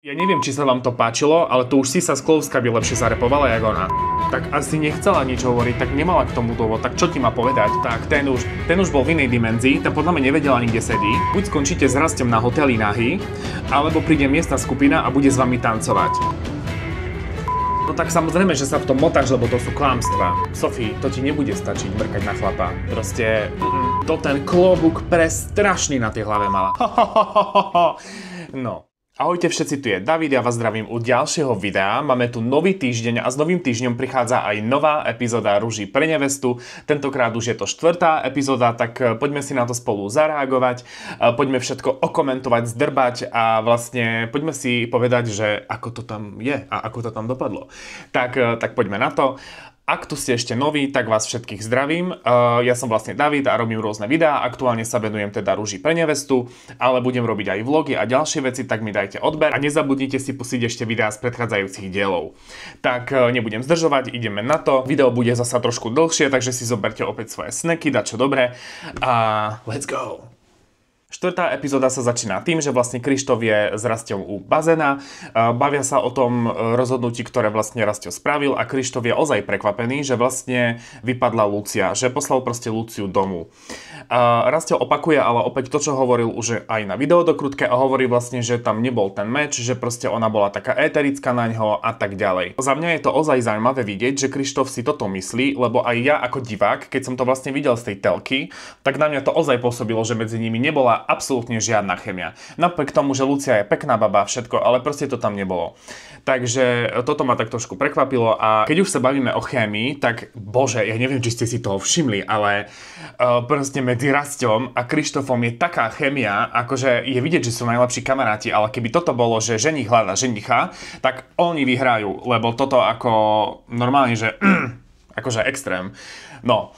Ja neviem, či sa vám to páčilo, ale to už Sisa Sklovská by lepšie zarepovala jak ona. Tak asi nechcela nič hovoriť, tak nemala k tomu dôvod, tak čo ti má povedať? Tak ten už bol v inej dimenzii, ten podľa mňa nevedel ani kde sedí. Buď skončíte s Rastom na hoteli nahý, alebo príde miestna skupina a bude s vami tancovať. No tak samozrejme, že sa v tom motáš, lebo to sú klamstvá. Sofie, to ti nebude stačiť brkať na chlapa. Proste, to ten klobúk prestrašný na tej hlave mala. No. Ahojte všetci, tu je David, ja vás zdravím u ďalšieho videa. Máme tu nový týždeň a s novým týždňom prichádza aj nová epizóda Ruží pre nevestu. Tentokrát už je to 4. epizóda, tak poďme si na to spolu zareagovať. Poďme všetko okomentovať, zdrbať a vlastne poďme si povedať, že ako to tam je a ako to tam dopadlo. Tak poďme na to. Ak tu ste ešte noví, tak vás všetkých zdravím. Ja som vlastne David a robím rôzne videá. Aktuálne sa venujem teda Ruží pre nevestu, ale budem robiť aj vlogy a ďalšie veci, tak mi dajte odber a nezabudnite si pustiť ešte videá z predchádzajúcich dielov. Tak nebudem zdržovať, ideme na to. Video bude zasa trošku dlhšie, takže si zoberte opäť svoje snacky, dačo dobre a let's go! 4. epizóda sa začína tým, že vlastne Krištof je s Rasťom u bazéna, bavia sa o tom rozhodnutí, ktoré vlastne Rasťo spravil a Krištof je ozaj prekvapený, že vlastne vypadla Lucia, že poslal proste Luciu domu. Rasťo opakuje ale opäť to, čo hovoril už aj na videodokrutke a hovorí vlastne, že tam nebol ten meč, že proste ona bola taká éterická na ňo a tak ďalej. Za mňa je to ozaj zaujímavé vidieť, že Krištof si toto myslí, lebo aj ja ako divák, keď som to vlastne videl z tej telky, tak na mňa to ozaj pôsobilo, že medzi nimi nebola absolútne žiadna chemia. Napriek tomu, že Lucia je pekná baba a všetko, ale proste to tam nebolo. Takže toto ma tak trošku prekvapilo a keď už sa bavíme o chémii, tak bože, ja neviem, či ste si toho všimli, ale proste medzi Rasťom a Krištofom je taká chémia, akože je vidieť, že sú najlepší kamaráti, ale keby toto bolo, že ženich hľada ženicha, tak oni vyhrajú, lebo toto ako normálne, že akože extrém. No.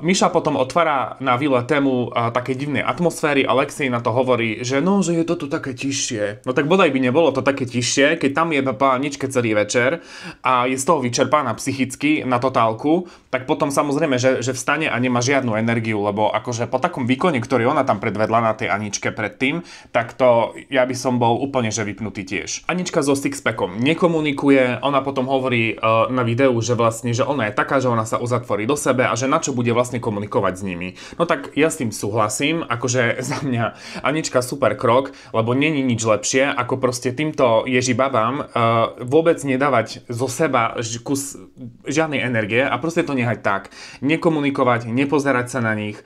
Miša potom otvára na vile tému také divnej atmosféry a Lexi na to hovorí, že no, že je to tu také tiššie. No tak bodaj by nebolo to také tiššie, keď tam je baba ničke celý večer a je z toho vyčerpaná psychicky na totálku, tak potom samozrejme, že vstane a nemá žiadnu energiu, lebo akože po takom výkone, ktorý ona tam predvedla na tej Aničke predtým, tak to ja by som bol úplne že vypnutý tiež. Anička so Sixpackom nekomunikuje, ona potom hovorí na videu, že vlastne, že ona je taká, že ona sa uzatvorí do sebe a že na čo bude vlastne komunikovať s nimi. No tak ja s tým súhlasím, akože za mňa Anička super krok, lebo není nič lepšie, ako proste týmto ježibabám vôbec nedávať zo seba kus žiadnej energie a proste to nehať tak. Nekomunikovať, nepozerať sa na nich.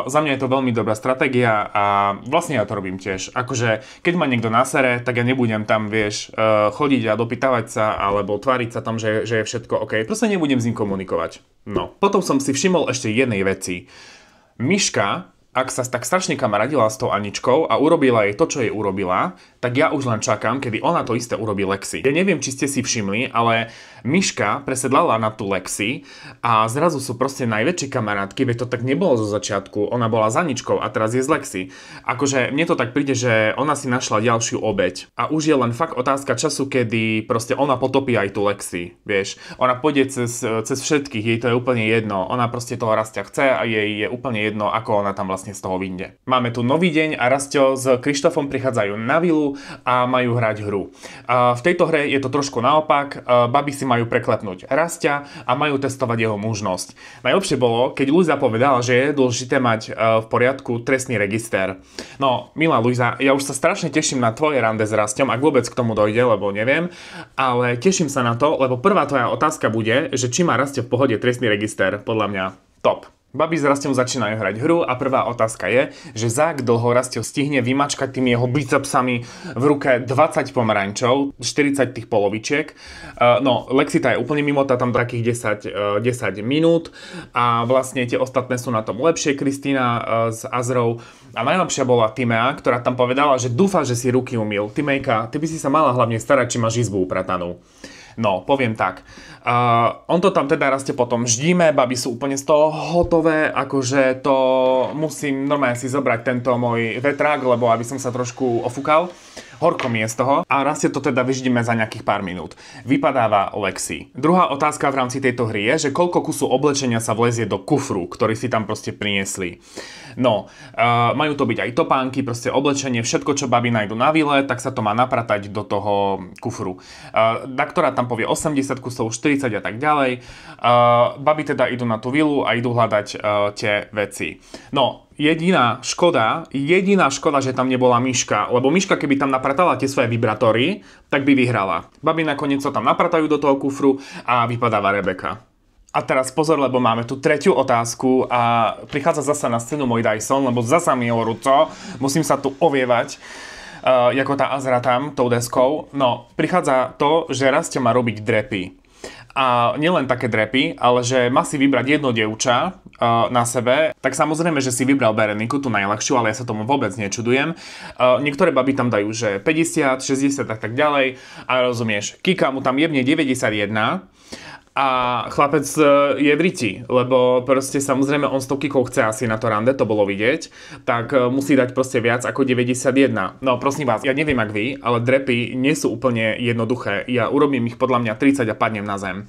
Za mňa je to veľmi dobrá stratégia a vlastne ja to robím tiež. Akože keď ma niekto nasere, tak ja nebudem tam, vieš, chodiť a dopytávať sa alebo tváriť sa tam, že je všetko OK. Proste nebudem s ním komunikovať. No. Potom som si všimol ešte jednej veci. Miška, ak sa tak strašne kamaradila s tou Aničkou a urobila jej to, čo jej urobila, tak ja už len čakám, kedy ona to isté urobí Lexi. Ja neviem, či ste si všimli, ale Miška presedlala na tú Lexi a zrazu sú proste najväčšie kamarátky, veď to tak nebolo zo začiatku, ona bola za Aničkou a teraz je z Lexi. Akože mne to tak príde, že ona si našla ďalšiu obeť a už je len fakt otázka času, kedy proste ona potopí aj tú Lexi, vieš. Ona pôjde cez všetkých, jej to je úplne jedno, ona proste toho Rastia chce a jej je úplne jedno, ako ona tam vlastne z toho vyjde. Máme tu nový deň a Rasťo s Krištofom prichádzajú na vilu a majú hrať hru. V tejto hre je to trošku naopak, baby si majú preklepnúť Rastia a majú testovať jeho mužnosť. Najlepšie bolo, keď Luisa povedala, že je dôležité mať v poriadku trestný register. No, milá Luisa, ja už sa strašne teším na tvoje rande s Rasťom, ak vôbec k tomu dojde, lebo neviem, ale teším sa na to, lebo prvá tvoja otázka bude, že či má Rasťo v pohode trestný register, podľa mňa top. Babi s Rasťom začínajú hrať hru a prvá otázka je, že za ak dlho Rasťo stihne vymačkať tými jeho bicepsami v ruke 20 pomarančov, 40 tých polovičiek. No, Lexita je úplne mimo, tá tam takých 10 minút a vlastne tie ostatné sú na tom lepšie, Kristína s Azrou. A najlepšia bola Timea, ktorá tam povedala, že dúfa, že si ruky umyl. Timejka, ty by si sa mala hlavne starať, či máš izbu upratanú. No, poviem tak. On to tam teda Rastie potom ždíme, baby sú úplne z toho hotové, akože to musím normálne si zobrať tento môj vetrák, lebo aby som sa trošku ofúkal. horko mi je z toho a rastie to teda vyždíme za nejakých pár minút. Vypadáva Lexi. Druhá otázka v rámci tejto hry je, že koľko kusu oblečenia sa vlezie do kufru, ktorý si tam proste priniesli. No, majú to byť aj topánky, proste oblečenie, všetko, čo baby nájdu na vile, tak sa to má napratať do toho kufru. Daktorát tam povie 80 kusov, 40 a tak ďalej. Baby teda idú na tú vilu a idú hľadať tie veci. No, jediná škoda, že tam nebola Miška, lebo Miška, keby tam napratala tie svoje vibratory, tak by vyhrala. Baby nakoniec sa tam napratajú do toho kufru a vypadáva Rebeka. A teraz pozor, lebo máme tu tretiu otázku a prichádza zasa na scénu môj Dyson, lebo zasa mi horúco, musím sa tu ovievať, ako tá Azra tam, tou deskou. No, prichádza to, že Rastio má robiť drepy. A nielen také drepy, ale že má si vybrať jedno dievča na sebe, tak samozrejme, že si vybral Bereniku, tú najľahšiu, ale ja sa tomu vôbec nečudujem. Niektoré baby tam dajú, že 50, 60 a tak ďalej. A rozumieš, Kika mu tam jebne 91 a chlapec je v riti, lebo proste samozrejme on s tou Kikou chce asi na to rande, to bolo vidieť, tak musí dať proste viac ako 91. No prosím vás, ja neviem jak vy, ale drepy nie sú úplne jednoduché. Ja urobím ich podľa mňa 30 a padnem na zem.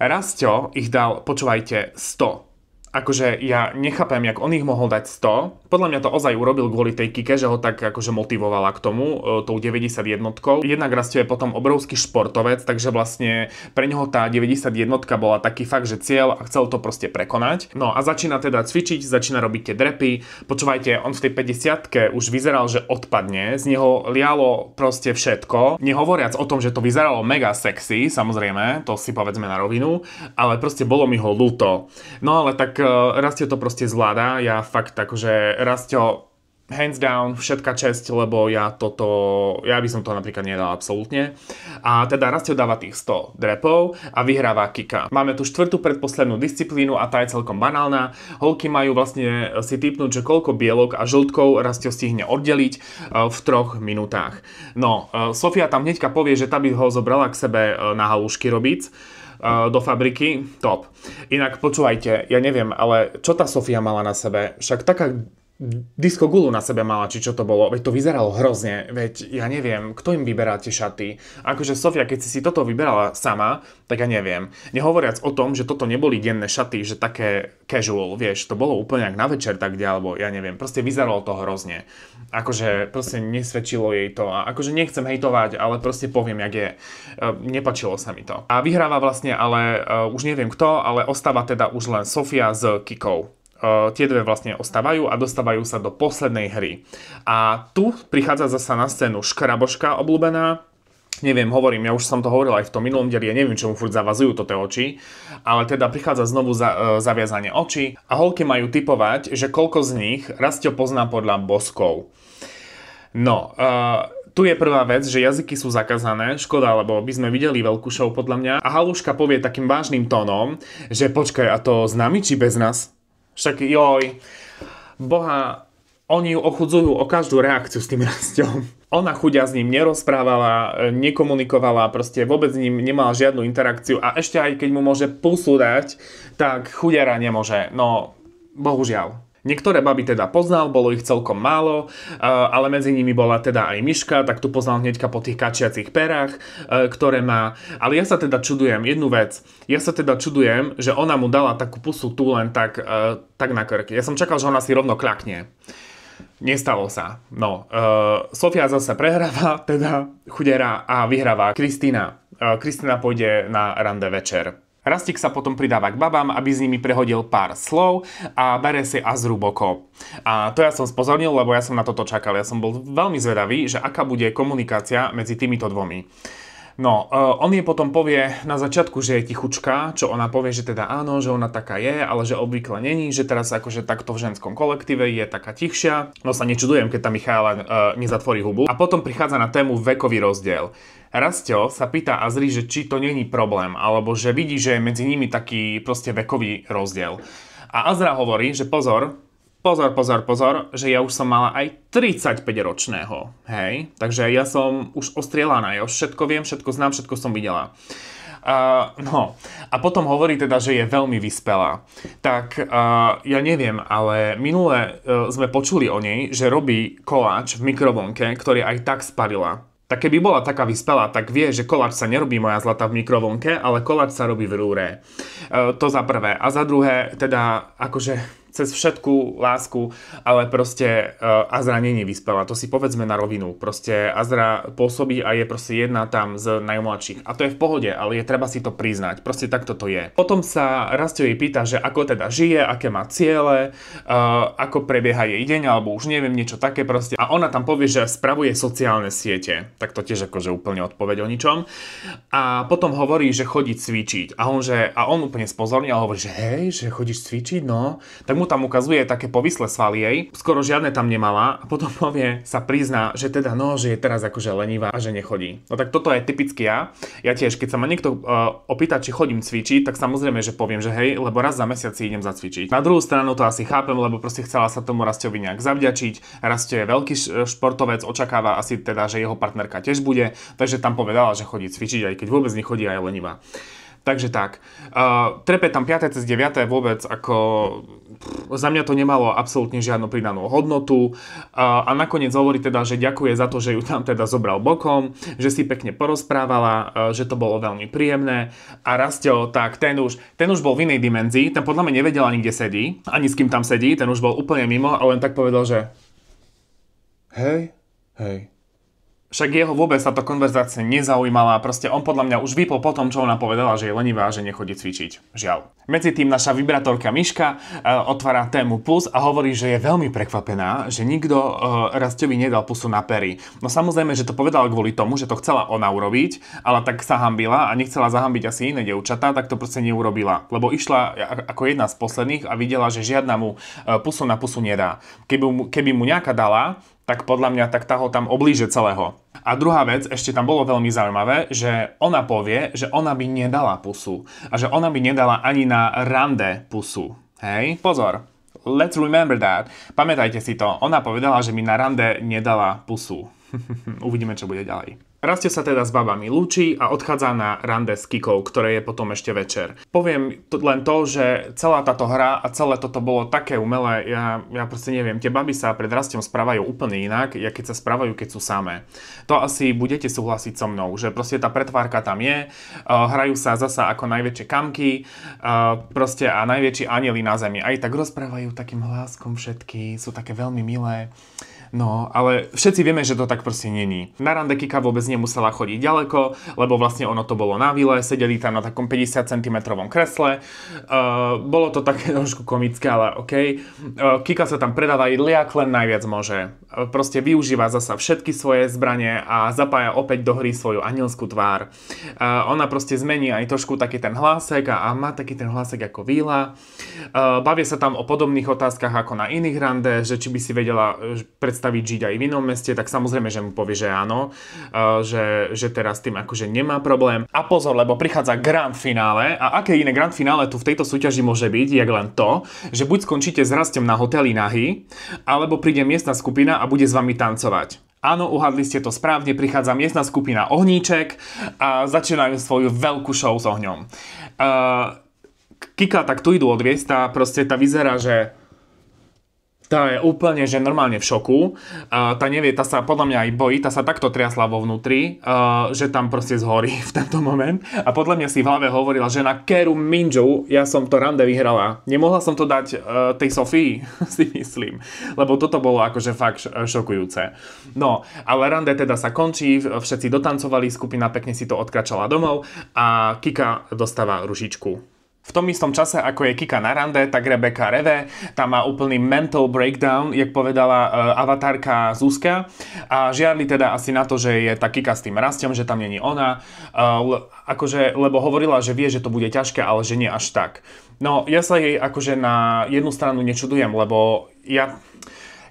Rastio ich dal, počúvajte, 100. Akože ja nechápem, jak on ich mohol dať 100. Podľa mňa to ozaj urobil kvôli tej Kike, že ho tak akože motivovala k tomu, tou 91. Jednak Rastio je potom obrovský športovec, takže vlastne pre neho tá 91 bola taký fakt, že cieľ a chcel to proste prekonať. No a začína teda cvičiť, začína robiť tie drepy. Počúvajte, on v tej 50-ke už vyzeral, že odpadne, z neho lialo proste všetko. Nehovoriac o tom, že to vyzeralo mega sexy, samozrejme, to si povedzme na rovinu, ale proste bolo mi ho ľúto. No ale tak Rastio to proste zvláda, ja fakt akože Rastio hands down, všetka česť, lebo ja by som to napríklad nedal absolútne. A teda Rastio dáva tých 100 drepov a vyhráva Kika. Máme tu štvrtú predposlednú disciplínu a tá je celkom banálna. Holky majú vlastne si tipnúť, že koľko bielok a žltkov Rastio stihne oddeliť v 3 minútach. No, Sofia tam hneďka povie, že tá by ho zobrala k sebe na halušky robiť do fabriky, top. Inak počúvajte, ja neviem, ale čo tá Sofia mala na sebe? Však taká disco gulu na sebe mala, či čo to bolo, veď to vyzeralo hrozne, veď ja neviem, kto im vyberá tie šaty. Akože Sofia, keď si toto vyberala sama, tak ja neviem. Nehovoriac o tom, že toto neboli denné šaty, že také casual, vieš, to bolo úplne jak na večer tak kde, alebo ja neviem, proste vyzeralo to hrozne. Akože proste nesvedčilo jej to a akože nechcem hejtovať, ale proste poviem, jak je. Nepačilo sa mi to. A vyhráva vlastne, ale už neviem kto, ale ostáva teda už len Sofia s Kikou. Tie dve vlastne ostávajú a dostávajú sa do poslednej hry. A tu prichádza zasa na scénu škraboška obľúbená. Neviem, hovorím, ja už som to hovoril aj v tom minulom dieli, ja neviem, čo mu furt zavazujú toto oči, ale teda prichádza znovu zaviazanie očí a holky majú tipovať, že koľko z nich Rastio pozná podľa boskov. No, tu je prvá vec, že jazyky sú zakázané, škoda, lebo by sme videli veľkú show podľa mňa. A haluška povie takým vážnym tónom, že počkaj, a to s nami či bez nás? Však joj, boha, oni ju ochudzujú o každú reakciu s tým Rastiom. Ona chudia s ním nerozprávala, nekomunikovala, proste vôbec s ním nemala žiadnu interakciu a ešte aj keď mu môže pusu dať, tak chudiara nemôže, no bohužiaľ. Niektoré baby teda poznal, bolo ich celkom málo, ale medzi nimi bola teda aj Miška, tak tu poznal hneďka po tých kačiacich perách, ktoré má. Ale ja sa teda čudujem, jednu vec, že ona mu dala takú pusu tu len tak na krk. Ja som čakal, že ona si rovno kľakne. Nestalo sa. No, Sofia zase prehráva, teda chudera a vyhráva Kristína. Kristína pôjde na rande večer. Rastík sa potom pridáva k babám, aby s nimi prehodil pár slov a bere si Azru bokom. A to ja som spozornil, lebo ja som na toto čakal. Ja som bol veľmi zvedavý, že aká bude komunikácia medzi týmito dvomi. No, on jej potom povie na začiatku, že je tichučka, čo ona povie, že teda áno, že ona taká je, ale že obvykle není, že teraz akože takto v ženskom kolektíve je taká tichšia. No sa nečudujem, keď tá Michaela nezatvorí hubu. A potom prichádza na tému vekový rozdiel. Rastio sa pýta Azri, že či to není problém, alebo že vidí, že je medzi nimi taký proste vekový rozdiel. A Azra hovorí, že pozor, že ja už som mala aj 35-ročného, hej? Takže ja som už ostrielaná, ja už všetko viem, všetko znám, všetko som videla. No, a potom hovorí teda, že je veľmi vyspelá. Tak ja neviem, ale minule sme počuli o nej, že robí koláč v mikrovlnke, ktorý aj tak sparila. Tak keby bola taká vyspelá, tak vie, že koláč sa nerobí, moja zlata, v mikrovlnke, ale koláč sa robí v rúre. To za prvé. A za druhé, teda akože cez všetku lásku, ale proste Azra není vyspelá. To si povedzme na rovinu. Proste Azra pôsobí a je proste jedna tam z najmladších. A to je v pohode, ale je treba si to priznať. Proste takto to je. Potom sa Rastio jej pýta, že ako teda žije, aké má ciele, ako prebieha jej deň, alebo už neviem, niečo také proste. A ona tam povie, že spravuje sociálne siete. Tak to tiež akože úplne odpoveď o ničom. A potom hovorí, že chodí cvičiť. A on úplne spozornil a hovorí, že hej, že chodíš cvičiť, no. Tak mu tam ukazuje také povislé svaly jej, skoro žiadne tam nemala a potom sa prizná, že teda že je teraz akože lenivá a že nechodí. No tak toto je typicky ja. Ja tiež, keď sa ma niekto opýta, či chodím cvičiť, tak samozrejme, že poviem, že hej, lebo raz za mesiac si idem zacvičiť. Na druhú stranu to asi chápem, lebo proste chcela sa tomu Rastiovi nejak zavďačiť. Rastio je veľký športovec, očakáva asi teda, že jeho partnerka tiež bude, takže tam povedala, že chodí cvičiť, aj keď vôbec nechodí a je lenivá. Takže tak. Trepe tam 5. cez 9. vôbec ako za mňa to nemalo absolútne žiadnu pridanú hodnotu a nakoniec hovorí teda, že ďakuje za to, že ju tam teda zobral bokom, že si pekne porozprávala, že to bolo veľmi príjemné a Rastio, tak ten už bol v inej dimenzii, ten podľa mňa nevedel ani kde sedí, ani s kým tam sedí, ten už bol úplne mimo a len tak povedal, že hej. Však jeho vôbec táto konverzácia nezaujímala, proste on podľa mňa už vypol po tom, čo ona povedala, že je lenivá, že nechodí cvičiť. Žiaľ. Medzi tým naša vibratorka Miška otvára tému pus a hovorí, že je veľmi prekvapená, že nikto Rastiovi nedal pusu na pery. No samozrejme, že to povedala kvôli tomu, že to chcela ona urobiť, ale tak sa hanbila a nechcela zahanbiť asi iné dievčatá, tak to proste neurobila. Lebo išla ako jedna z posledných a videla, že žiadna mu pusu na pusu nedá. Keby mu nejaká dala, tak podľa mňa tak tá ho tam oblíže celého. A druhá vec, ešte tam bolo veľmi zaujímavé, že ona povie, že ona by nedala pusu. A že ona by nedala ani na rande pusu. Hej, pozor. Let's remember that. Pamätajte si to. Ona povedala, že mi na rande nedala pusu. Uvidíme, čo bude ďalej. Rastio sa teda s babami lúči a odchádza na rande s Kikou, ktoré je potom ešte večer. Poviem len to, že celá táto hra a celé toto bolo také umelé, ja proste neviem, tie baby sa pred Rastiom správajú úplne inak, keď sa správajú, keď sú samé. To asi budete súhlasiť so mnou, že proste tá pretvárka tam je, hrajú sa zasa ako najväčšie kamky, proste a najväčší anjeli na zemi. Aj tak rozprávajú takým hláskom všetky, sú také veľmi milé. No, ale všetci vieme, že to tak proste není. Na rande Kika vôbec nemusela chodiť ďaleko, lebo vlastne ono to bolo na vile, sedeli tam na takom 50 cm kresle. Bolo to také trošku komické, ale okej. Kika sa tam predáva jedliak, len najviac môže. Proste využíva zasa všetky svoje zbranie a zapája opäť do hry svoju anielskú tvár. Ona proste zmení aj trošku taký ten hlásek a má taký ten hlásek ako víla. Bavia sa tam o podobných otázkach ako na iných rande, že či by si vedela predstaviť žiť aj v inom meste, tak samozrejme, že mu povie, že áno, že teraz s tým akože nemá problém. A pozor, lebo prichádza grand finále a aké iné grand finále tu v tejto súťaži môže byť, je len to, že buď skončíte s Rastom na hoteli nahý, alebo príde miestna skupina a bude s vami tancovať. Áno, uhadli ste to správne, prichádza miestna skupina Ohníček a začínajú svoju veľkú show s ohňom. Kika tak tu idú odviesť, tá vyzerá, že tá je úplne, že normálne v šoku. Tá nevie, tá sa podľa mňa aj bojí, tá sa takto triasla vo vnútri, že tam proste zhorí v tento moment. A podľa mňa si v hlave hovorila, že na Keru Minju ja som to rande vyhrala. Nemohla som to dať tej Sofii, si myslím. Lebo toto bolo akože fakt šokujúce. No, ale rande teda sa končí, všetci dotancovali, skupina pekne si to odkračala domov a Kika dostáva ružičku. V tom istom čase, ako je Kika na rande, tak Rebeka reve, tam má úplný mental breakdown, jak povedala avatárka Zuzka. A žiarli teda asi na to, že je tá Kika s tým Rastom, že tam není ona. Lebo hovorila, že vie, že to bude ťažké, ale že nie až tak. No, ja sa jej akože na jednu stranu nečudujem, lebo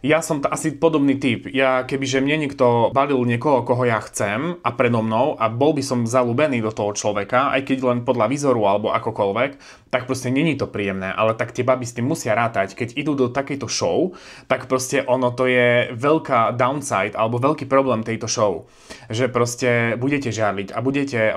ja som asi podobný typ. Kebyže mne niekto balil niekoho, koho ja chcem a predo mnou a bol by som zalúbený do toho človeka, aj keď len podľa výzoru alebo akokoľvek, tak proste není to príjemné, ale tak tie baby s tým musia rátať. Keď idú do takejto show, tak proste ono to je veľká downside alebo veľký problém tejto show. Že proste budete žiarliť a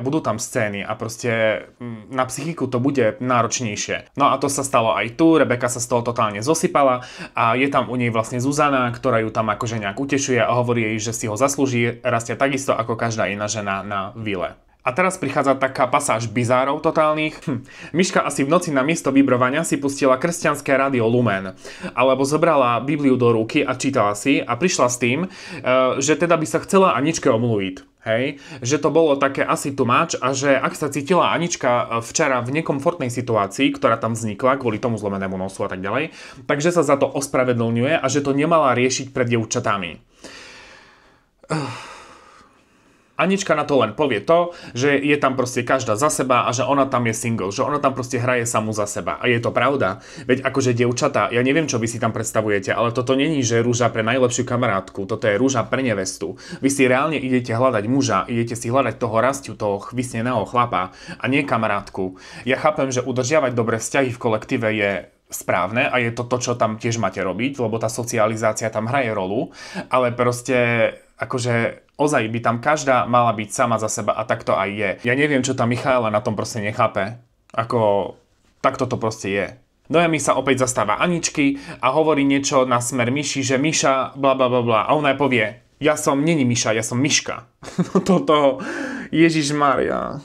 budú tam scény a proste na psychiku to bude náročnejšie. No a to sa stalo aj tu, Rebeka sa z toho totálne zosypala a je tam u nej vlastne Zuzana, ktorá ju tam akože nejak utešuje a hovorí jej, že si ho zaslúži, rastie takisto ako každá iná žena na vile. A teraz prichádza taká pasáž bizárov totálnych. Miška asi v noci na miesto vibrovania si pustila kresťanské rádio Lumen. Alebo zobrala Bibliu do ruky a čítala si a prišla s tým, že teda by sa chcela Aničke omluviť. Hej? Že to bolo také asi too much a že ak sa cítila Anička včera v nekomfortnej situácii, ktorá tam vznikla kvôli tomu zlomenému nosu a tak ďalej, takže sa za to ospravedlňuje a že to nemala riešiť pred dievčatami. Anička na to len povie to, že je tam proste každá za seba a že ona tam je single, že ona tam proste hraje samú za seba. A je to pravda. Veď akože dievčatá, ja neviem, čo vy si tam predstavujete, ale toto není, že rúža pre najlepšiu kamarátku, toto je rúža pre nevestu. Vy si reálne idete hľadať muža, idete si hľadať toho rastiu, toho chvysneného chlapa a nie kamarátku. Ja chápem, že udržiavať dobré vzťahy v kolektíve je správne a je to to, čo tam tiež máte robiť, lebo tá socializácia tam hraje rolu, ale proste akože ozaj by tam každá mala byť sama za seba a tak to aj je. Ja neviem, čo tá Michaela na tom proste nechápe. Ako, takto to proste je. Noemi sa opäť zastáva Aničky a hovorí niečo na smer Miši, že Miša bla bla bla bla a ona povie, není Miša, ja som Miška. Toto, Ježišmaria.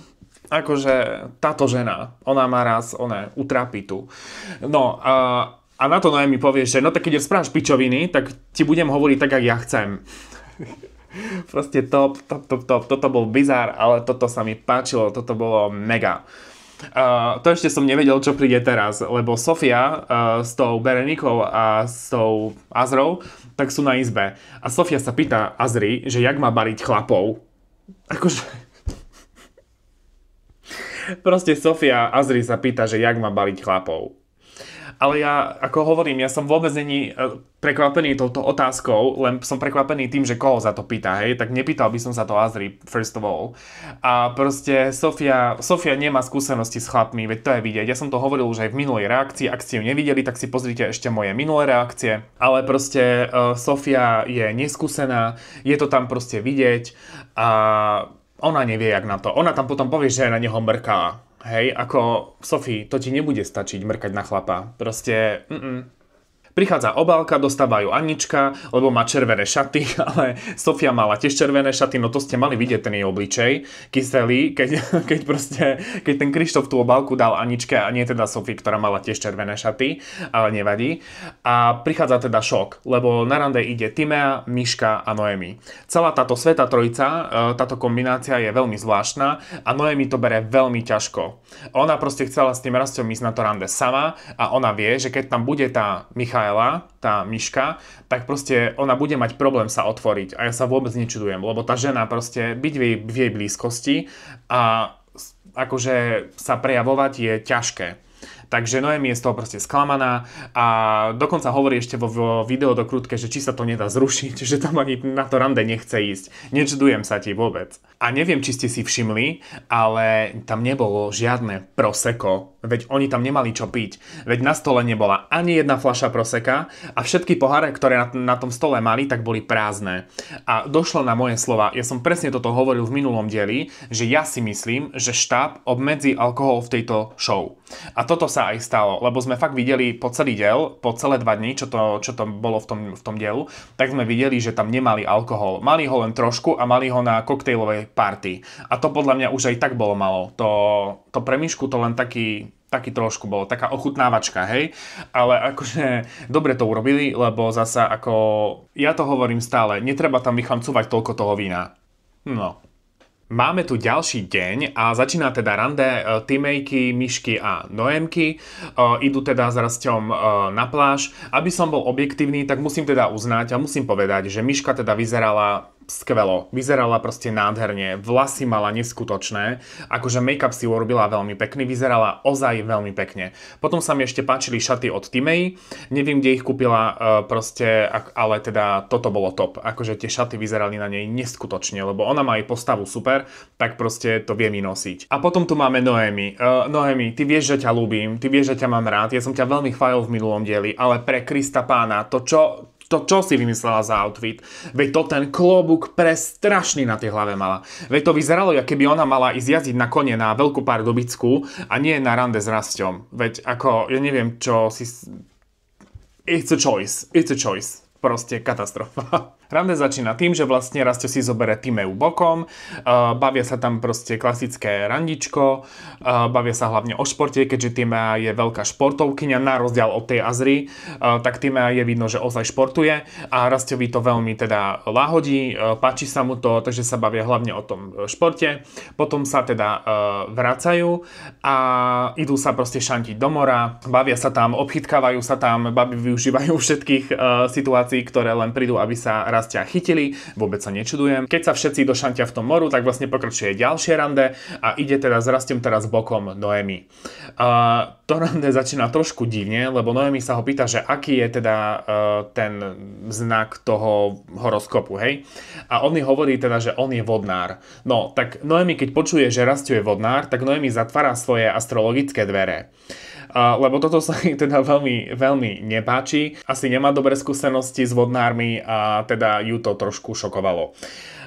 Akože táto žena, ona má raz, ona utrápi tu. No a na to Noemi povie, že no tak keď rozprávaš pičoviny, tak ti budem hovoriť tak, jak ja chcem. Proste top. Toto bol bizár, ale toto sa mi páčilo, toto bolo mega. To ešte som nevedel, čo príde teraz, lebo Sofia s tou Berenikou a s tou Azrou, tak sú na izbe. A Sofia sa pýta Azri, že jak má baliť chlapov. Akože... Proste Sofia Azri sa pýta, že jak má baliť chlapov. Ale ja, ako hovorím, ja som vôbec není prekvapený touto otázkou, len som prekvapený tým, že koho za to pýta, hej, tak nepýtal by som sa to Azri, first of all. A proste Sofia nemá skúsenosti s chlapmi, veď to je vidieť. Ja som to hovoril už aj v minulej reakcii, ak ste ju nevideli, tak si pozrite ešte moje minulé reakcie. Ale proste Sofia je neskúsená, je to tam proste vidieť a ona nevie, jak na to. Ona tam potom povie, že na neho mrká. Hej, ako Sofii, to ti nebude stačiť mrkať na chlapa. Proste, Prichádza obálka, dostávajú Anička, lebo má červené šaty, ale Sofia mala tiež červené šaty, no to ste mali vidieť ten jej obličej, kyselý, keď ten Krištof tú obálku dal Aničke a nie teda Sofii, ktorá mala tiež červené šaty, ale nevadí. A prichádza teda šok, lebo na rande ide Timea, Miška a Noemi. Celá táto svätá trojica, táto kombinácia je veľmi zvláštna a Noemi to bere veľmi ťažko. Ona proste chcela s tým Rastom ísť na to rande sama a ona vie, že keď tam bude tá tá Miška, tak proste ona bude mať problém sa otvoriť a ja sa vôbec nečudujem, lebo tá žena proste byť v jej blízkosti a akože sa prejavovať je ťažké. Takže Noemi je z toho proste sklamaná a dokonca hovorí ešte vo videu do krútke, že či sa to nedá zrušiť, že tam ani na to rande nechce ísť. Nečudujem sa ti vôbec. A neviem, či ste si všimli, ale tam nebolo žiadne prosecco. Veď oni tam nemali čo piť. Veď na stole nebola ani jedna fľaša proseka a všetky poháre, ktoré na tom stole mali, tak boli prázdne. A došlo na moje slova. Ja som presne toto hovoril v minulom dieli, že ja si myslím, že štáb obmedzí alkohol v tejto show. A toto sa aj stalo, lebo sme fakt videli po celý diel, po celé 2 dni, čo to bolo v tom dielu, tak sme videli, že tam nemali alkohol. Mali ho len trošku a mali ho na koktejlovej party. A to podľa mňa už aj tak bolo malo. To pre Mišku to len taký trošku bolo, taká ochutnávačka, hej? Ale akože dobre to urobili, lebo zasa ako, ja to hovorím stále, netreba tam vychamcovať toľko toho vína. No. Máme tu ďalší deň a začína teda rande Timejky, Mišky a Noemky. Idú teda s Rasťom na pláž. Aby som bol objektívny, tak musím teda uznať a musím povedať, že Miška teda vyzerala skvelo. Vyzerala proste nádherne, vlasy mala neskutočné, akože make-up si urobila veľmi pekný, vyzerala ozaj veľmi pekne. Potom sa mi ešte páčili šaty od Timei, neviem, kde ich kúpila proste, ale teda toto bolo top. Akože tie šaty vyzerali na nej neskutočne, lebo ona má aj postavu super, tak proste to vie mi nosiť. A potom tu máme Noemi. Noemi, ty vieš, že ťa ľúbim, ty vieš, že ťa mám rád, ja som ťa veľmi chválil v minulom dieli, ale pre Krista pána, to čo si vymyslela za outfit? Veď to ten klobúk prestrašný na tej hlave mala. Veď to vyzeralo, ako keby ona mala ísť jazdiť na kone na veľkú pardubicku a nie na rande s Rasťom. Veď ako, ja neviem, čo si... It's a choice. Proste katastrofa. Rande začína tým, že vlastne Rasťo si zobere Timeu bokom, bavia sa tam proste klasické randičko, bavia sa hlavne o športe, keďže Timea je veľká športovkyňa, na rozdiel od tej Azry, tak Timea je vidno, že ozaj športuje a Rasťovi to veľmi teda láhodí, páči sa mu to, takže sa bavia hlavne o tom športe. Potom sa teda vracajú a idú sa proste šantiť do mora, bavia sa tam, obchytkávajú sa tam, baby využívajú všetkých situácií, ktoré len prídu, aby sa Rastia chytili, vôbec sa nečudujem. Keď sa všetci došantia v tom moru, tak vlastne pokračuje ďalšie rande a ide teda s Rastom teraz bokom Noemi. To rande začína trošku divne, lebo Noemi sa ho pýta, že aký je teda ten znak toho horoskopu, hej? A on jej hovorí teda, že on je vodnár. No, tak Noemi, keď počuje, že Rastio je vodnár, tak Noemi zatvára svoje astrologické dvere. Lebo toto sa jej teda veľmi, veľmi nepáči. Asi nemá dobré skúsenosti s vodnármi a teda ju to trošku šokovalo.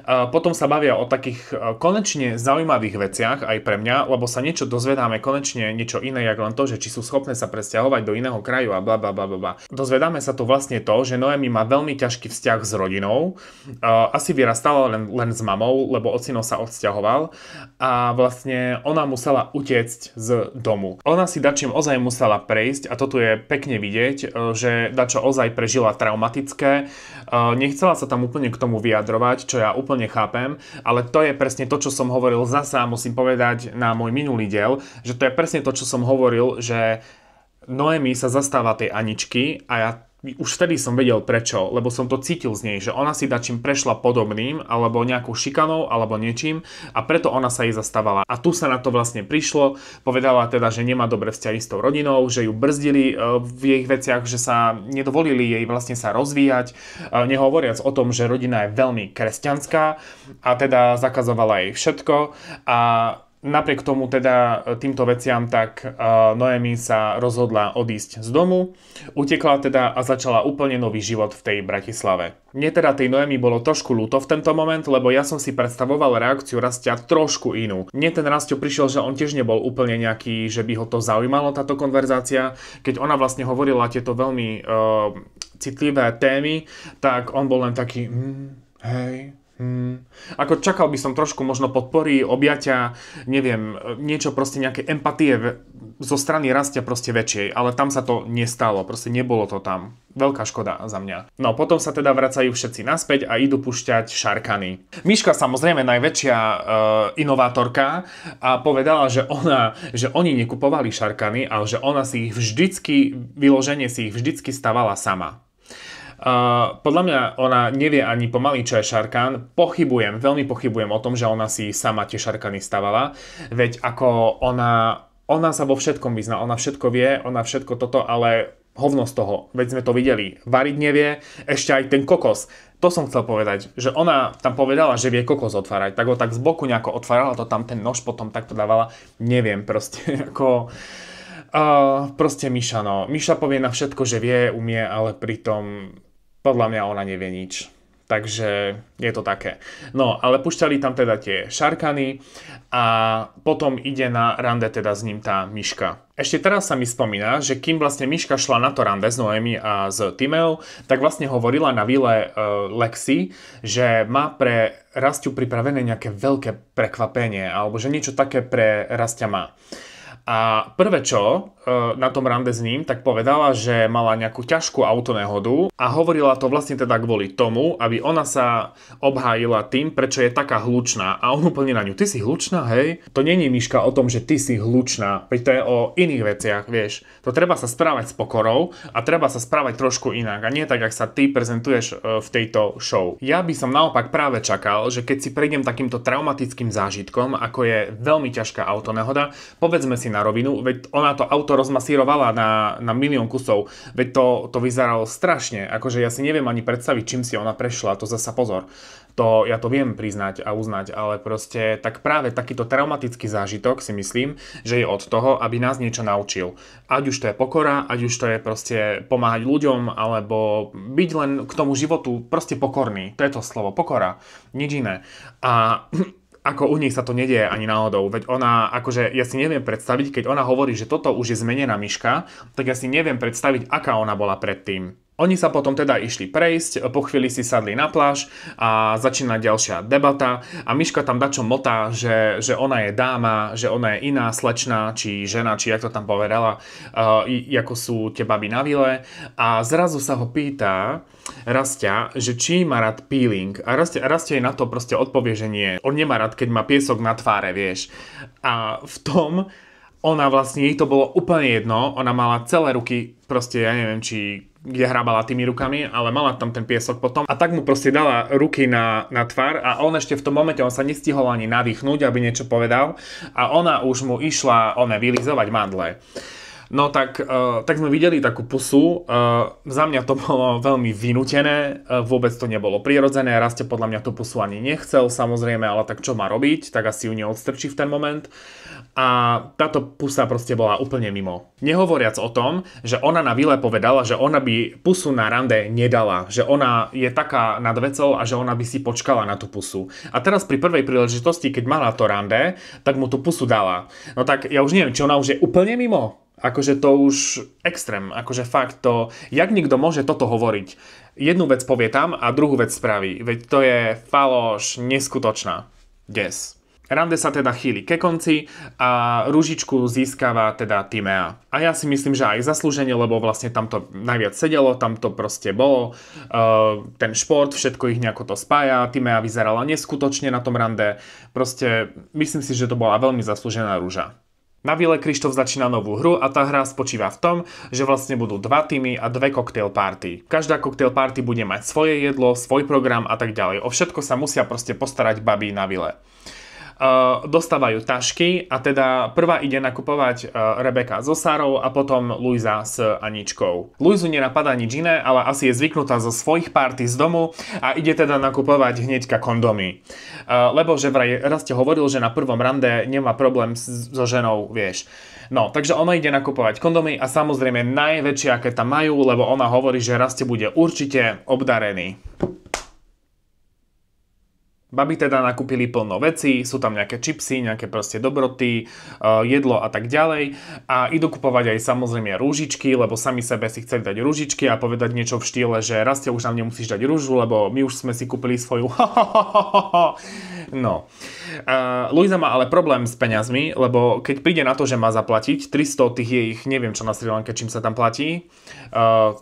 Potom sa bavia o takých konečne zaujímavých veciach aj pre mňa, lebo sa niečo dozvedáme konečne niečo iné, jak len to, že či sú schopné sa presťahovať do iného kraju a blablabla. Dozvedáme sa tu vlastne to, že Noemi má veľmi ťažký vzťah s rodinou. Asi vyrastala len s mamou, lebo ocino sa odsťahoval a vlastne ona musela utiecť z domu. Ona si dačím ozaj musela prejsť a toto je pekne vidieť, že dačo ozaj prežila traumatické. Nechcela sa tam úplne k tomu vyjadrovať, čo ja úplne chápem, ale to je presne to, čo som hovoril zasa, musím povedať na môj minulý diel, že to je presne to, čo som hovoril, že Noemi sa zastáva tej Aničky a ja už vtedy som vedel prečo, lebo som to cítil z nej, že ona si dačím prešla podobným, alebo nejakou šikanou, alebo niečím a preto ona sa jej zastávala. A tu sa na to vlastne prišlo, povedala teda, že nemá dobré vzťahy s tou rodinou, že ju brzdili v jej veciach, že sa nedovolili jej vlastne sa rozvíjať, nehovoriac o tom, že rodina je veľmi kresťanská a teda zakazovala jej všetko a napriek tomu teda týmto veciam, tak Noemi sa rozhodla odísť z domu, utekla teda a začala úplne nový život v tej Bratislave. Mne teda tej Noemi bolo trošku ľúto v tento moment, lebo ja som si predstavoval reakciu Rastia trošku inú. Mne ten Rastio prišiel, že on tiež nebol úplne nejaký, že by ho to zaujímalo táto konverzácia. Keď ona vlastne hovorila tieto veľmi citlivé témy, tak on bol len taký hej. Ako čakal by som trošku možno podpory, objatia, neviem, niečo proste nejaké empatie zo strany Rastia proste väčšej, ale tam sa to nestalo, proste nebolo to tam. Veľká škoda za mňa. No potom sa teda vracajú všetci naspäť a idú pušťať šarkany. Miška samozrejme najväčšia inovátorka a povedala, že oni nekupovali šarkany, ale že ona si ich vždycky, vyloženie si ich vždycky stavala sama. Podľa mňa ona nevie ani pomaly, čo je šarkán. Veľmi pochybujem o tom, že ona si sama tie šarkany stavala. Veď ako ona sa vo všetkom vyzná, ona všetko vie, ona všetko toto, ale hovno z toho. Veď sme to videli. Variť nevie, ešte aj ten kokos. To som chcel povedať, že ona tam povedala, že vie kokos otvárať. Tak ho tak z boku nejako otvárala, to tam ten nož potom takto dávala. Neviem proste, ako... proste Miša, no. Miša povie na všetko, že vie, umie, ale pritom podľa mňa ona nevie nič. Takže je to také. No, ale pušťali tam teda tie šarkany a potom ide na rande teda s ním tá Miška. Ešte teraz sa mi spomína, že kým vlastne Miška šla na to rande s Noemi a s Timeou, tak vlastne hovorila na vile Lexi, že má pre Rastiu pripravené nejaké veľké prekvapenie, alebo že niečo také pre Rastia má. A prvé čo, na tom rande s ním, tak povedala, že mala nejakú ťažkú autonehodu a hovorila to vlastne teda kvôli tomu, aby ona sa obhájila tým, prečo je taká hlučná. A on úplne na ňu, ty si hlučná, hej? To nie je, Miška, o tom, že ty si hlučná, veď to je o iných veciach, vieš. To treba sa správať s pokorou a treba sa správať trošku inak a nie tak, jak sa ty prezentuješ v tejto show. Ja by som naopak práve čakal, že keď si prejdem takýmto traumatickým zážitkom, ako je veľmi ťažká autonehoda, povedzme si na rovinu, veď ona to auto rozmasírovala na milión kusov, veď to vyzeralo strašne, akože ja si neviem ani predstaviť, čím si ona prešla, to zasa pozor. Ja to viem priznať a uznať, ale proste tak práve takýto traumatický zážitok si myslím, že je od toho, aby nás niečo naučil. Ať už to je pokora, ať už to je proste pomáhať ľuďom, alebo byť len k tomu životu proste pokorný. To je to slovo, pokora, nič iné. A ako u nich sa to nedieje ani náhodou, veď ona, akože ja si neviem predstaviť, keď ona hovorí, že toto už je zmenená Miška, tak ja si neviem predstaviť, aká ona bola predtým. Oni sa potom teda išli prejsť, po chvíli si sadli na pláž a začína ďalšia debata a Miška tam dačo motá, že ona je dáma, že ona je iná slečna, či žena, či jak to tam povedala, ako sú tie baby na vile a zrazu sa ho pýta Rastia, že či má rád peeling a Rastia jej na to proste odpovie, že nie. On nemá rád, keď má piesok na tváre, vieš. A v tom ona vlastne, jej to bolo úplne jedno, ona mala celé ruky, proste ja neviem, či kde hrábala tými rukami, ale mala tam ten piesok potom a tak mu proste dala ruky na tvár a on ešte v tom momente, on sa nestihol ani nadýchnúť, aby niečo povedal a ona už mu išla vylizovať mandle. No tak sme videli takú pusu, za mňa to bolo veľmi vynútené, vôbec to nebolo prirodzené, Rastia podľa mňa tú pusu ani nechcel samozrejme, ale tak čo má robiť, tak asi ju neodstrčí v ten moment a táto pusa proste bola úplne mimo. Nehovoriac o tom, že ona na vile povedala, že ona by pusu na rande nedala, že ona je taká nad vecou a že ona by si počkala na tú pusu. A teraz pri prvej príležitosti, keď mala to rande, tak mu tú pusu dala. No tak ja už neviem, či ona už je úplne mimo. Akože to už extrém, akože fakt to, jak nikto môže toto hovoriť. Jednu vec povie tam a druhú vec spraví, veď to je faloš neskutočná. Des. Rande sa teda chýli ke konci a ružičku získava teda Timea. A ja si myslím, že aj zaslúžene, lebo vlastne tam to najviac sedelo, tam to proste bolo, ten šport, všetko ich nejako to spája, Timea vyzerala neskutočne na tom rande, proste myslím si, že to bola veľmi zaslúžená rúža. Na vile Krištof začína novú hru a tá hra spočíva v tom, že vlastne budú 2 týmy a 2 cocktail party. Každá cocktail party bude mať svoje jedlo, svoj program a tak ďalej. O všetko sa musia proste postarať baby na vile. Dostávajú tašky a teda prvá ide nakupovať Rebeka so Sarou a potom Luisa s Aničkou. Luizu nenapadá nič iné, ale asi je zvyknutá zo svojich party z domu a ide teda nakupovať hneďka kondomy. Lebo že vraj Rastia hovoril, že na prvom rande nemá problém so ženou, vieš. No, takže ona ide nakupovať kondomy a samozrejme najväčšie, aké tam majú, lebo ona hovorí, že Rastia bude určite obdarený. Baby teda nakúpili plno vecí, sú tam nejaké čipsy, nejaké proste dobroty, jedlo a tak ďalej. A idú kupovať aj samozrejme rúžičky, lebo sami sebe si chceli dať rúžičky a povedať niečo v štýle, že Rastia, už nám nemusíš dať rúžu, lebo my už sme si kúpili svoju. No. Luisa má ale problém s peňazmi, lebo keď príde na to, že má zaplatiť 300 tých jej, neviem čo na Sri Lanke, čím sa tam platí,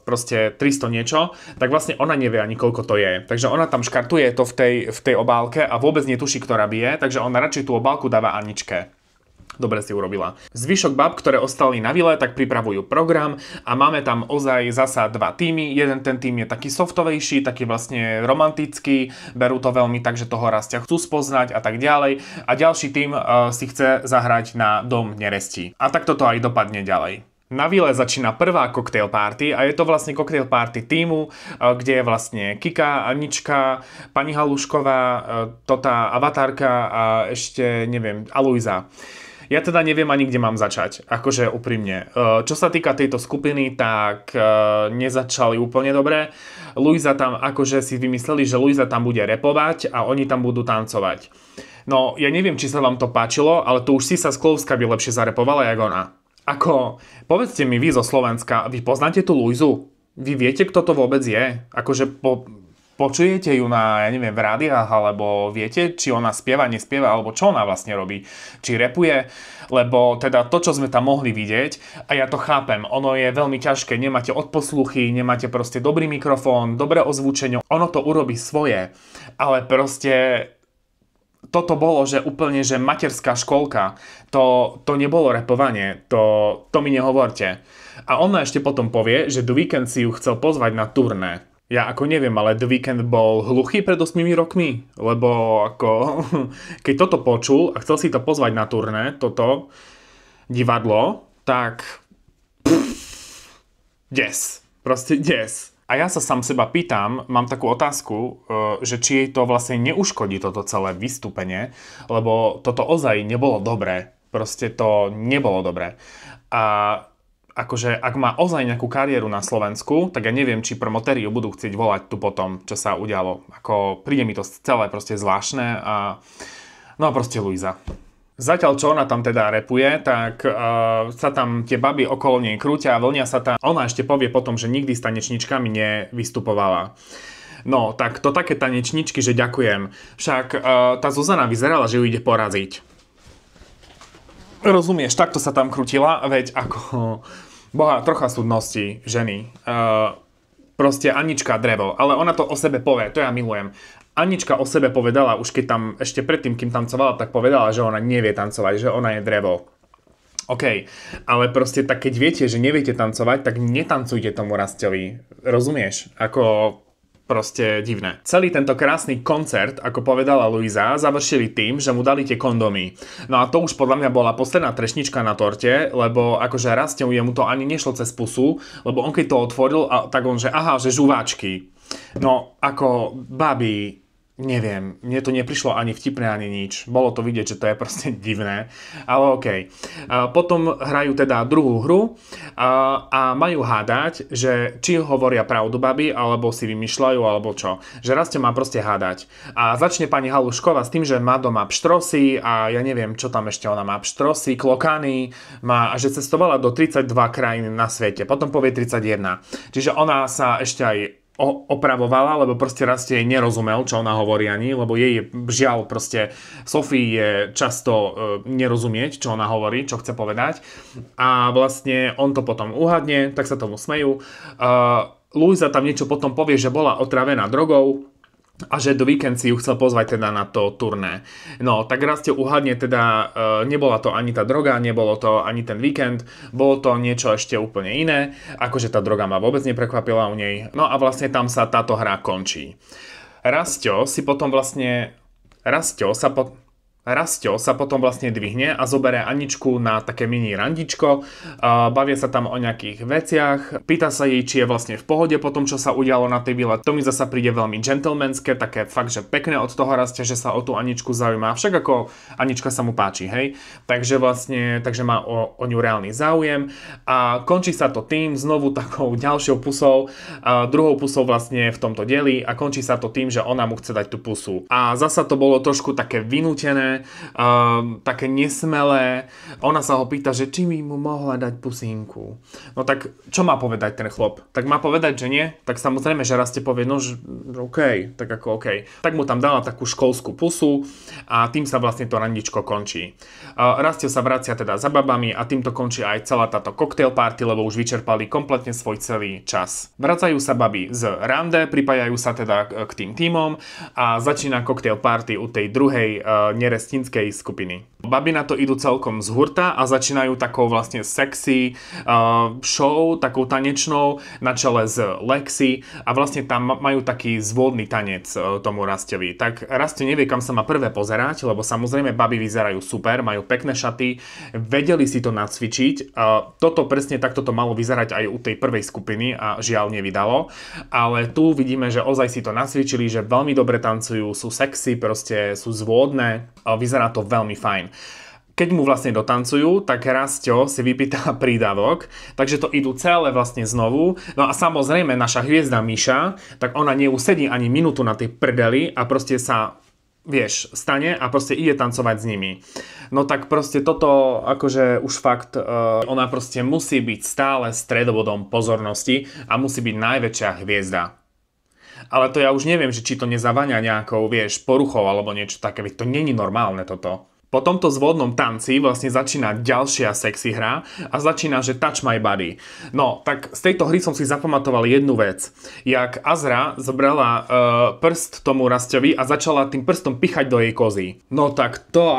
proste 300 niečo, tak vlastne ona nevie ani koľko to je. Takže ona tam škartuje to v tej obálke a vôbec netuší, ktorá bije, takže ona radšej tú obálku dáva Aničke. Dobre si urobila. Zvyšok bab, ktoré ostali na vile, tak pripravujú program a máme tam ozaj zasa 2 týmy. Jeden ten tým je taký softovejší, taký vlastne romantický, berú to veľmi tak, že toho Rastia chcú spoznať a tak ďalej. A ďalší tým si chce zahrať na dom neresti. A tak toto aj dopadne ďalej. Na vile začína prvá cocktail party a je to vlastne cocktail party týmu, kde je vlastne Kika, Anička, pani Halušková, tá avatárka a ešte neviem, a Luisa. Ja teda neviem ani, kde mám začať, akože úprimne. Čo sa týka tejto skupiny, tak nezačali úplne dobre. Luisa tam, akože si vymysleli, že Luisa tam bude repovať a oni tam budú tancovať. No, ja neviem, či sa vám to páčilo, ale to už Sisa Sklovská by lepšie zarepovala, jak ona. Ako, povedzte mi vy zo Slovenska, vy poznáte tú Luizu? Vy viete, kto to vôbec je? Akože počujete ju na, ja neviem, v rádiách, alebo viete, či ona spieva, nespieva, alebo čo ona vlastne robí. Či rapuje, lebo teda to, čo sme tam mohli vidieť, a ja to chápem, ono je veľmi ťažké, nemáte odposluchy, nemáte proste dobrý mikrofón, dobré ozvučenie, ono to urobí svoje, ale proste toto bolo, že úplne, že materská školka, to nebolo rapovanie, to mi nehovorte. A ona ešte potom povie, že The Weeknd si ju chcel pozvať na turné. Ja ako neviem, ale The Weeknd bol hluchý pred 8 rokmi, lebo ako, keď toto počul a chcel si to pozvať na turné, toto divadlo, tak des, proste des. A ja sa sám seba pýtam, mám takú otázku, že či jej to vlastne neuškodí toto celé vystúpenie, lebo toto ozaj nebolo dobré. Proste to nebolo dobré. A akože ak má ozaj nejakú kariéru na Slovensku, tak ja neviem, či promotéri ju budú chcieť volať tu potom, čo sa udialo. Ako príde mi to celé proste zvláštne a no a proste Luisa. Zatiaľ, čo ona tam teda rapuje, tak sa tam tie baby okolo nej krútia a vlnia sa tam. Ona ešte povie potom, že nikdy s tanečničkami nevystupovala. No, tak to také tanečničky, že ďakujem. Však tá Zuzana vyzerala, že ju ide poraziť. Rozumieš, takto sa tam krútila, veď ako boha, trocha súdnosti ženy. Proste Anička drevo, ale ona to o sebe povie, to ja milujem. Anička o sebe povedala, už keď tam, ešte predtým, kým tancovala, tak povedala, že ona nevie tancovať, že ona je drevo. OK, ale proste tak keď viete, že neviete tancovať, tak netancujte tomu Rastovi. Rozumieš? Ako proste divné. Celý tento krásny koncert, ako povedala Luisa, završili tým, že mu dali tie kondomy. No a to už podľa mňa bola posledná trešnička na torte, lebo akože Rastovi jemu to ani nešlo cez pusu, lebo on keď to otvoril, tak on že aha, že žuváčky. No ako babi, neviem, mne to neprišlo ani vtipné, ani nič. Bolo to vidieť, že to je proste divné, ale okej. Potom hrajú teda druhú hru a majú hádať, že či hovoria pravdu babi, alebo si vymýšľajú, alebo čo. Že Rastio má proste hádať. A začne pani Halušková s tým, že má doma pštrosy a ja neviem, čo tam ešte ona má, pštrosy, klokany, má, a že cestovala do 32 krajín na svete. Potom povie 31. Čiže ona sa ešte aj opravovala, lebo proste Rastio jej nerozumel, čo ona hovorí ani, lebo jej žiaľ proste Sofii je často nerozumieť, čo ona hovorí, čo chce povedať. A vlastne on to potom uhadne, tak sa tomu smejú. Luisa tam niečo potom povie, že bola otravená drogou a že The Weeknd si ju chcel pozvať teda na to turné. No, tak Rastio uhadne teda, nebola to ani tá droga, nebolo to ani ten Weeknd, bolo to niečo ešte úplne iné, akože tá droga ma vôbec neprekvapila u nej. No a vlastne tam sa táto hra končí. Rastio sa potom vlastne dvihne a zoberie Aničku na také mini randičko, bavia sa tam o nejakých veciach, pýta sa jej, či je vlastne v pohode po tom, čo sa udialo na tej vile. To mi zasa príde veľmi gentlemanské, také fakt, že pekné od toho Rastia, že sa o tú Aničku zaujíma, však ako Anička sa mu páči, hej. Takže má o ňu reálny záujem a končí sa to tým znovu takou ďalšou pusou, druhou pusou vlastne v tomto dieli a končí sa to tým, že ona mu chce dať tú pusu. A zasa to bolo trošku také vynútené, také nesmelé. Ona sa ho pýta, že či mi mu mohla dať pusinku. No tak čo má povedať ten chlop? Tak má povedať, že nie? Tak samozrejme, že Rastio povie, no že OK, tak ako OK. Tak mu tam dala takú školskú pusu a tým sa vlastne to randičko končí. Rastio sa vracia teda za babami a týmto končí aj celá táto cocktail party, lebo už vyčerpali kompletne svoj celý čas. Vracajú sa baby z rande, pripájajú sa teda k tým tímom a začína cocktail party u tej druhej nerestinskej skupiny. Baby na to idú celkom z hurta a začínajú takou vlastne sexy show, takou tanečnou na čele s Lexi a vlastne tam majú taký zvodný tanec tomu Rastiovi. Tak Rastio nevie, kam sa má prvé pozerať, lebo samozrejme baby vyzerajú super, majú pekné šaty, vedeli si to nacvičiť. Toto presne takto to malo vyzerať aj u tej prvej skupiny a žiaľ nevydalo, ale tu vidíme, že ozaj si to nacvičili, že veľmi dobre tancujú, sú sexy, proste sú zvodné, vyzerá to veľmi fajn. Keď mu vlastne dotancujú, tak Rastio si vypýta prídavok, takže to idú celé vlastne znovu. No a samozrejme naša hviezda Miša, tak ona neusedí ani minútu na tej prdeli a proste sa, vieš, stane a proste ide tancovať s nimi. No tak proste toto, akože už fakt, ona proste musí byť stále stredobodom pozornosti a musí byť najväčšia hviezda. Ale to ja už neviem, že či to nezaváňa nejakou, vieš, poruchou alebo niečo také, veď to není normálne toto. Po tomto zvodnom tanci vlastne začína ďalšia sexy hra a začína, že Touch My Body. No, tak z tejto hry som si zapamatoval jednu vec. Jak Azra zobrala prst tomu Rastovi a začala tým prstom pichať do jej kozy. No tak to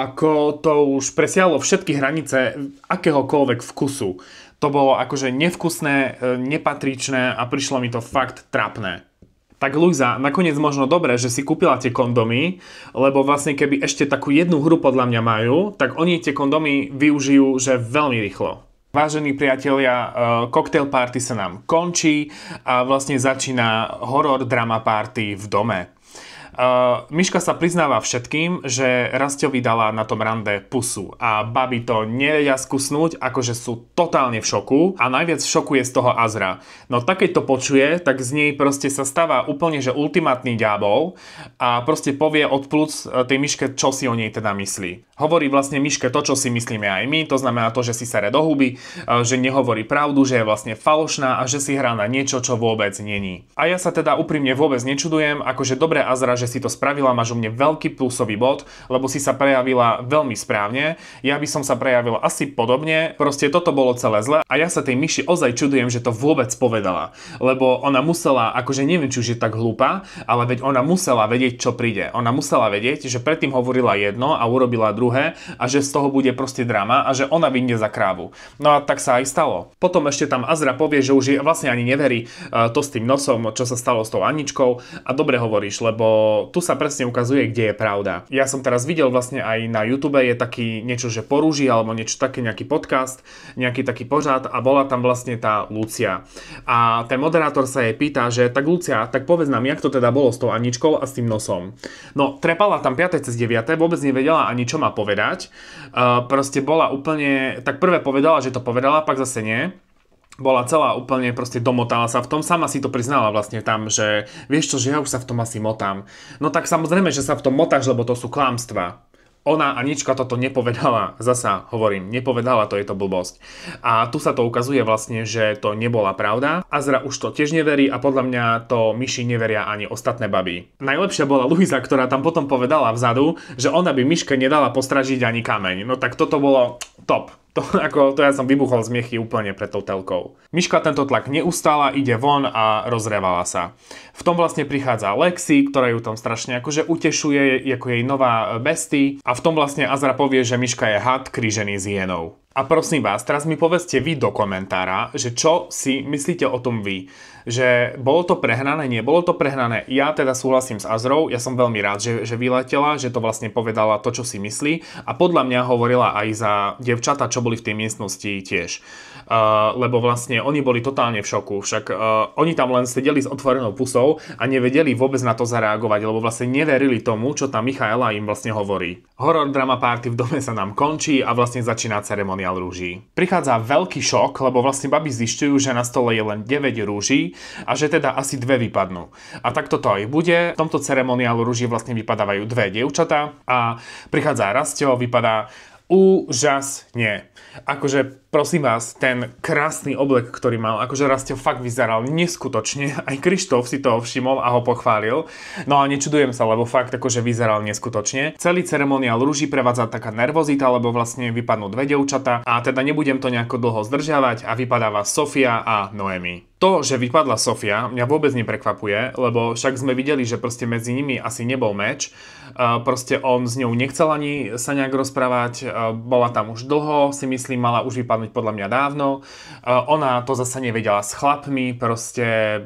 už presiahlo všetky hranice akéhokoľvek vkusu. To bolo akože nevkusné, nepatričné a prišlo mi to fakt trapné. Tak Luisa, nakoniec možno dobre, že si kúpila tie kondomy, lebo vlastne keby ešte takú jednu hru podľa mňa majú, tak oni tie kondomy využijú, že veľmi rýchlo. Vážení priatelia, cocktail party sa nám končí a vlastne začína horor drama party v dome. Miška sa priznáva všetkým, že Rastovi dala na tom rande pusu a baby to nevedia skúsnuť, akože sú totálne v šoku a najviac v šoku je z toho Azra. No tak keď to počuje, tak z nej proste sa stáva úplne, že ultimátny ďábol a proste povie od plúc tej Miške, čo si o nej teda myslí. Hovorí vlastne Miške to, čo si myslíme aj my, to znamená to, že si sere do huby, že nehovorí pravdu, že je vlastne falošná a že si hrá na niečo, čo vôbec není. A ja sa teda úprimne vôbec nečudujem, akože dobre Azra, že si to spravila, máš u mne veľký plusový bod, lebo si sa prejavila veľmi správne. Ja by som sa prejavil asi podobne, proste toto bolo celé zle a ja sa tej myši ozaj čudujem, že to vôbec povedala, lebo ona musela, akože neviem, či už je tak hlúpa, ale veď ona musela vedieť, čo príde. Ona musela vedieť, že predtým hovorila jedno a urobila druhé a že z toho bude proste drama a že ona vyjde za krávu. No a tak sa aj stalo. Potom ešte tam Azra povie, že už vlastne ani neverí to s tým nosom, čo sa stalo s tou Aničkou a dobre hovoríš, lebo tu sa presne ukazuje, kde je pravda. Ja som teraz videl vlastne aj na YouTube je taký niečo, že porúži alebo niečo také, nejaký podcast, nejaký taký pořad a bola tam vlastne tá Lucia. A ten moderátor sa jej pýta, že tak Lucia, tak povedz nám, jak to teda bolo s tou Aničkou a s tým nosom. No, trepala tam 5. cez 9. vôbec nevedela ani čo má povedať. Proste bola úplne, tak prvé povedala, že to povedala, pak zase nie. Bola celá úplne, proste domotala sa v tom, sama si to priznala vlastne tam, že vieš čo, že ja už sa v tom asi motám. No tak samozrejme, že sa v tom motáš, lebo to sú klamstvá. Ona Anička toto nepovedala, zasa hovorím, nepovedala, to je to blbosť. A tu sa to ukazuje vlastne, že to nebola pravda. Azra už to tiež neverí a podľa mňa to myši neveria ani ostatné baby. Najlepšia bola Luisa, ktorá tam potom povedala vzadu, že ona by myške nedala postražiť ani kameň. No tak toto bolo top. To ja som vybuchol z miechy úplne pred tou telkou. Miška tento tlak neustála, ide von a rozrevala sa. V tom vlastne prichádza Lexi, ktorá ju tam strašne akože utešuje, ako jej nová bestie. A v tom vlastne Azra povie, že Miška je had krížený s hyenou. A prosím vás, teraz mi povedzte vy do komentára, že čo si myslíte o tom vy. Že bolo to prehnané, nebolo to prehnané. Ja teda súhlasím s Azrou, ja som veľmi rád, že vyletela, že to vlastne povedala to, čo si myslí. A podľa mňa hovorila aj za dievčatá, čo boli v tej miestnosti tiež. Lebo vlastne oni boli totálne v šoku. Však oni tam len sedeli s otvorenou pusou a nevedeli vôbec na to zareagovať, lebo vlastne neverili tomu, čo tá Michaela im vlastne hovorí. Horror drama party v dome sa nám končí a vlastne začína ceremoniál rúží. Prichádza veľký šok, lebo vlastne baby zišťujú, že na stole je len 9 rúží a že teda asi 2 vypadnú. A takto to aj bude. V tomto ceremoniálu rúží vlastne vypadávajú 2 dievčatá a prichádza Rastio, vypadá úžasne. Akože prosím vás, ten krásny oblek, ktorý mal, akože Rastio fakt vyzeral neskutočne, aj Krištof si to všimol a ho pochválil. No a nečudujem sa, lebo fakt akože vyzeral neskutočne. Celý ceremoniál rúží prevádza taká nervozita, lebo vlastne vypadnú 2 dievčatá a teda nebudem to nejako dlho zdržiavať a vypadáva Sofia a Noemi. To, že vypadla Sofia, mňa vôbec neprekvapuje, lebo však sme videli, že proste medzi nimi asi nebol meč. Proste on s ňou nechcel ani sa nejak rozprávať, bola tam už dlho, si myslím, mala už vypadnúť podľa mňa dávno. Ona to zase nevedela s chlapmi, proste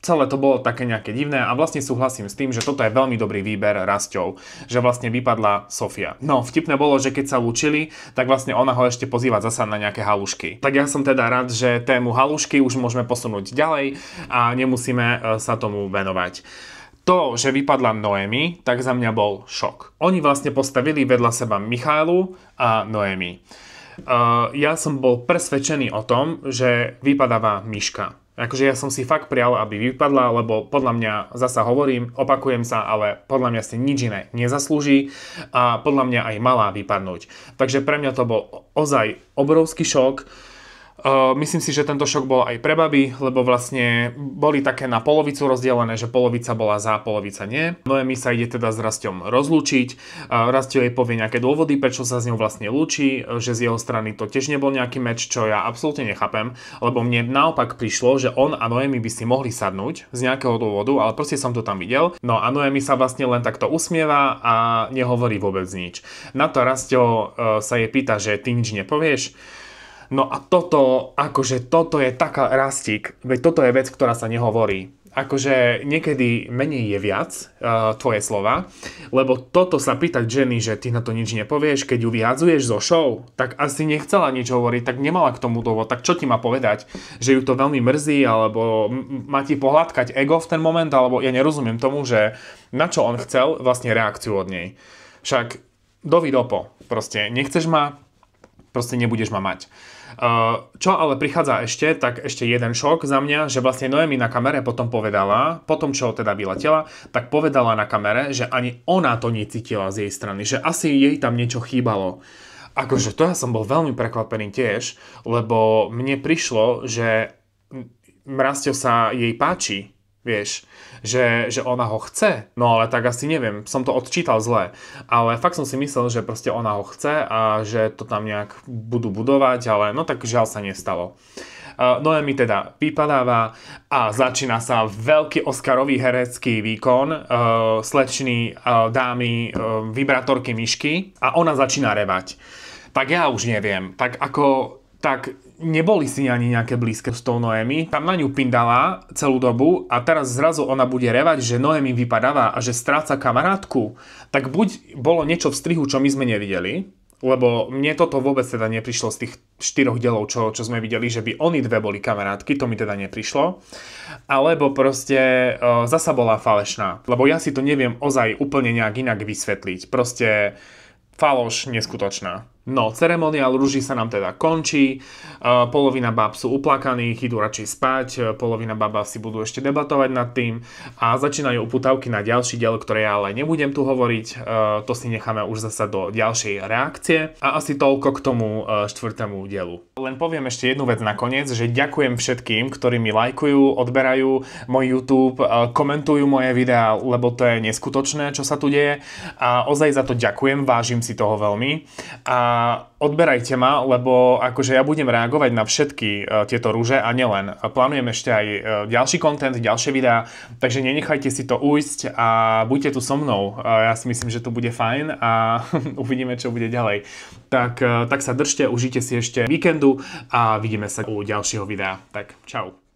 celé to bolo také nejaké divné a vlastne súhlasím s tým, že toto je veľmi dobrý výber Rasťov, že vlastne vypadla Sofia. No, vtipné bolo, že keď sa lúčili, tak vlastne ona ho ešte pozýva zasa na nejaké halušky. Tak ja som teda rád, že tému halušky už môžeme posunúť ďalej a nemusíme sa tomu venovať. To, že vypadla Noemi, tak za mňa bol šok. Oni vlastne postavili vedľa seba Michaelu a Noemi. Ja som bol presvedčený o tom, že vypadáva Miška. Akože ja som si fakt prial, aby vypadla, lebo podľa mňa, zasa hovorím, opakujem sa, ale podľa mňa si nič iné nezaslúži a podľa mňa aj mala vypadnúť. Takže pre mňa to bol ozaj obrovský šok. Myslím si, že tento šok bol aj pre baby, lebo vlastne boli také na polovicu rozdelené, že polovica bola za, polovica nie. Noemi sa ide teda s Rasťom rozlúčiť. Rastio jej povie nejaké dôvody, prečo sa s ňou vlastne lúči, že z jeho strany to tiež nebol nejaký meč, čo ja absolútne nechápem, lebo mne naopak prišlo, že on a Noemi by si mohli sadnúť z nejakého dôvodu, ale proste som to tam videl. No a Noemi sa vlastne len takto usmieva a nehovorí vôbec nič. Na to Rastio sa jej pýta, že ty nič nepovieš. No a toto je taká Rastík, veď toto je vec, ktorá sa nehovorí. Akože niekedy menej je viac, tvoje slova, lebo toto sa pýtať ženy, že ty na to nič nepovieš, keď ju vyhadzuješ zo show, tak asi nechcela nič hovoriť, tak nemala k tomu dôvod, tak čo ti má povedať? Že ju to veľmi mrzí, alebo má ti pohľadkať ego v ten moment, alebo ja nerozumiem tomu, že na čo on chcel vlastne reakciu od nej. Však dovidopo, proste nechceš ma, proste nebudeš ma mať. Čo ale prichádza tak ešte jeden šok za mňa, že vlastne Noemi na kamere potom povedala, potom čo teda vyletela, tak povedala na kamere, že ani ona to necítila z jej strany, že asi jej tam niečo chýbalo. Akože to ja som bol veľmi prekvapený tiež, lebo mne prišlo, že Rastio sa jej páči, vieš, že ona ho chce, no ale tak asi neviem, som to odčítal zle, ale fakt som si myslel, že proste ona ho chce a že to tam nejak budú budovať, ale no tak žiaľ sa nestalo. Noemi teda vypadáva a začína sa veľký oscarový herecký výkon slečny dámy vibrátorky Myšky a ona začína revať. Tak ja už neviem, tak neboli si ani nejaké blízke s tou Noemi, tam na ňu pindala celú dobu a teraz zrazu ona bude revať, že Noemi vypadáva a že stráca kamarátku. Tak buď bolo niečo v strihu, čo my sme nevideli, lebo mne toto vôbec teda neprišlo z tých 4 dielov, čo sme videli, že by oni dve boli kamarátky, to mi teda neprišlo. Alebo proste zasa bola falešná, lebo ja si to neviem ozaj úplne nejak inak vysvetliť. Proste faloš neskutočná. No, ceremoniál ruží sa nám teda končí, polovina báb sú uplakaní, idú radšej spať, polovina báb si budú ešte debatovať nad tým a začínajú upútavky na ďalší diel, ktoré ja ale nebudem tu hovoriť, to si necháme už zasa do ďalšej reakcie a asi toľko k tomu 4. dielu. Len poviem ešte jednu vec nakoniec, že ďakujem všetkým, ktorí mi lajkujú, odberajú môj YouTube, komentujú moje videá, lebo to je neskutočné, čo sa tu deje a ozaj za to ďakujem, vážim si toho veľmi a odberajte ma, lebo akože ja budem reagovať na všetky tieto rúže a nielen. Plánujem ešte aj ďalší content, ďalšie videá, takže nenechajte si to ujsť a buďte tu so mnou. Ja si myslím, že to bude fajn a uvidíme, čo bude ďalej. Tak sa držte, užite si ešte víkendu a vidíme sa u ďalšieho videa. Tak čau.